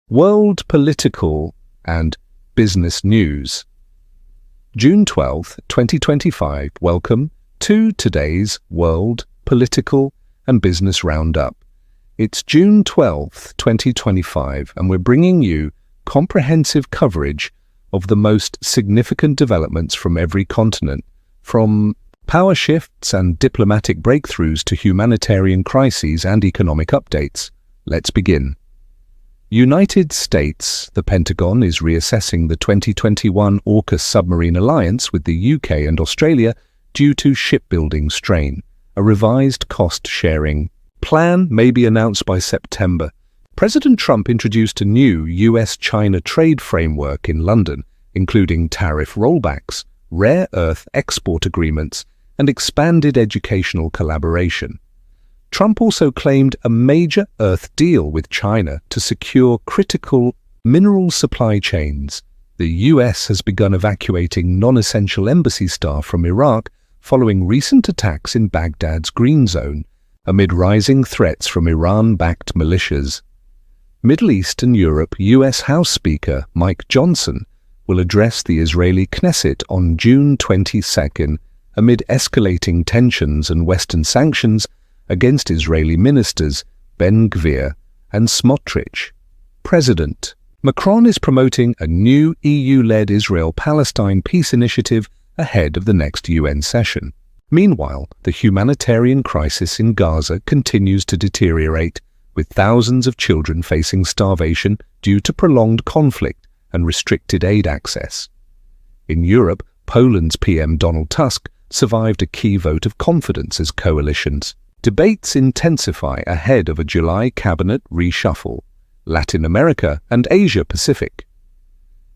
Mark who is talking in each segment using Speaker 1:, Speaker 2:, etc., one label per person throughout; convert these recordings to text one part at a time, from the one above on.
Speaker 1: World political and business news. June 12, 2025. Welcome to today's World Political and Business Roundup. It's June 12, 2025, and we're bringing you comprehensive coverage of the most significant developments from every continent, from power shifts and diplomatic breakthroughs to humanitarian crises and economic updates. Let's begin. United States. The Pentagon is reassessing the 2021 AUKUS submarine alliance with the UK and Australia due to shipbuilding strain. A revised cost-sharing plan may be announced by September. President Trump introduced a new US-China trade framework in London, including tariff rollbacks, rare earth export agreements, and expanded educational collaboration. Trump also claimed a major earth deal with China to secure critical mineral supply chains. The US has begun evacuating non-essential embassy staff from Iraq following recent attacks in Baghdad's Green Zone, amid rising threats from Iran-backed militias. Middle East and Europe. US House Speaker Mike Johnson will address the Israeli Knesset on June 22 amid escalating tensions and Western sanctions against Israeli ministers Ben-Gvir and Smotrich. President Macron is promoting a new EU-led Israel-Palestine peace initiative ahead of the next UN session. Meanwhile, the humanitarian crisis in Gaza continues to deteriorate, with thousands of children facing starvation due to prolonged conflict and restricted aid access. In Europe, Poland's PM Donald Tusk survived a key vote of confidence as coalitions. Debates intensify ahead of a July cabinet reshuffle. Latin America and Asia Pacific.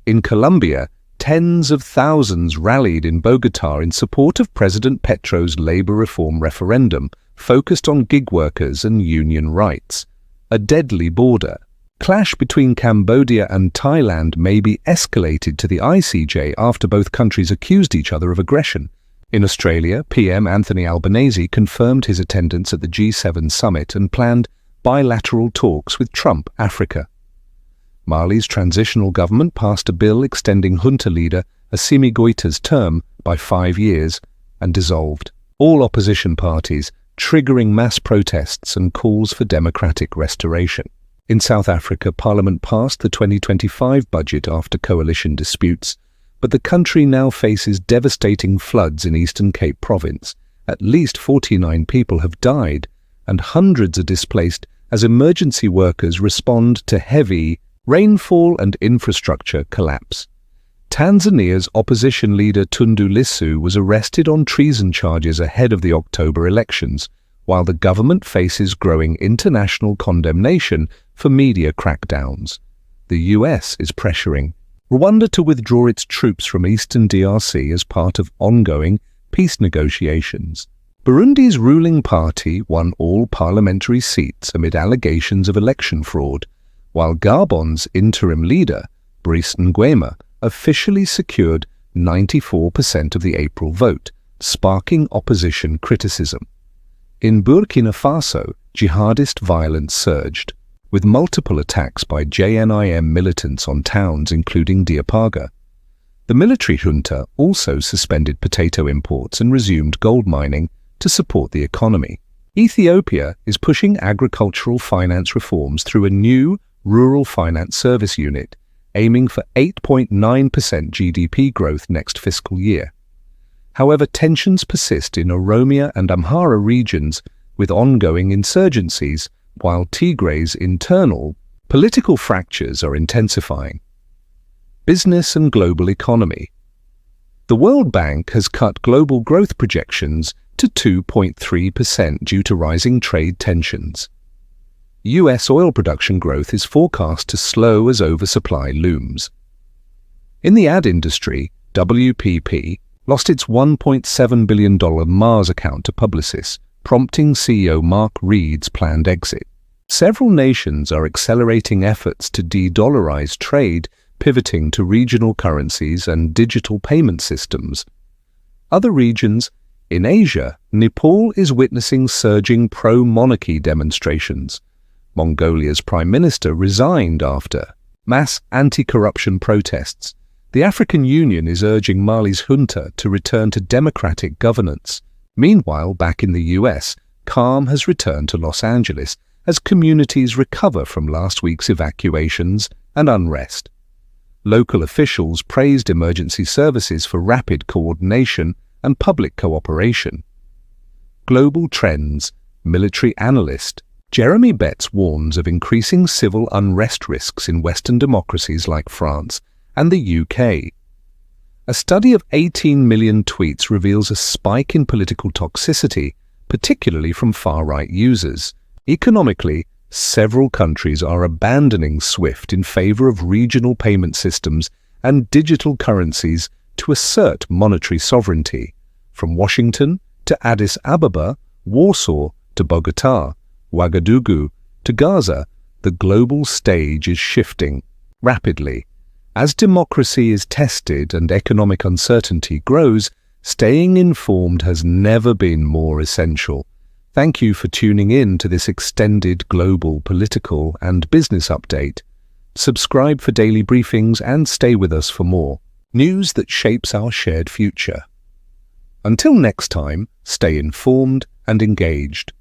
Speaker 1: In Colombia, tens of thousands rallied in Bogotá in support of President Petro's labor reform referendum focused on gig workers and union rights. A deadly border clash between Cambodia and Thailand may be escalated to the ICJ after both countries accused each other of aggression. In Australia, PM Anthony Albanese confirmed his attendance at the G7 summit and planned bilateral talks with Trump, Africa. Mali's transitional government passed a bill extending junta leader Assimi Goïta's term by 5 years and dissolved all opposition parties, triggering mass protests and calls for democratic restoration. In South Africa, Parliament passed the 2025 budget after coalition disputes, but the country now faces devastating floods in Eastern Cape Province. At least 49 people have died, and hundreds are displaced as emergency workers respond to heavy rainfall and infrastructure collapse. Tanzania's opposition leader Tundu Lissu was arrested on treason charges ahead of the October elections, while the government faces growing international condemnation for media crackdowns. The US is pressuring Rwanda to withdraw its troops from eastern DRC as part of ongoing peace negotiations. Burundi's ruling party won all parliamentary seats amid allegations of election fraud, while Gabon's interim leader, Brice Nguema, officially secured 94% of the April vote, sparking opposition criticism. In Burkina Faso, jihadist violence surged, with multiple attacks by JNIM militants on towns including Diapaga. The military junta also suspended potato imports and resumed gold mining to support the economy. Ethiopia is pushing agricultural finance reforms through a new rural finance service unit, aiming for 8.9% GDP growth next fiscal year. However, tensions persist in Oromia and Amhara regions with ongoing insurgencies, while Tigray's internal political fractures are intensifying. Business and global economy. The World Bank has cut global growth projections to 2.3% due to rising trade tensions. US oil production growth is forecast to slow as oversupply looms. In the ad industry, WPP lost its $1.7 billion Mars account to Publicis, prompting CEO Mark Reed's planned exit. Several nations are accelerating efforts to de-dollarize trade, pivoting to regional currencies and digital payment systems. Other regions. In Asia, Nepal is witnessing surging pro-monarchy demonstrations. Mongolia's prime minister resigned after mass anti-corruption protests. The African Union is urging Mali's junta to return to democratic governance. Meanwhile, back in the US, calm has returned to Los Angeles as communities recover from last week's evacuations and unrest. Local officials praised emergency services for rapid coordination and public cooperation. Global trends. Military analyst Jeremy Betts warns of increasing civil unrest risks in Western democracies like France and the UK. A study of 18 million tweets reveals a spike in political toxicity, particularly from far-right users. Economically, several countries are abandoning SWIFT in favor of regional payment systems and digital currencies to assert monetary sovereignty. From Washington to Addis Ababa, Warsaw to Bogotá, Ouagadougou to Gaza, the global stage is shifting rapidly. As democracy is tested and economic uncertainty grows, staying informed has never been more essential. Thank you for tuning in to this extended global political and business update. Subscribe for daily briefings and stay with us for more news that shapes our shared future. Until next time, stay informed and engaged.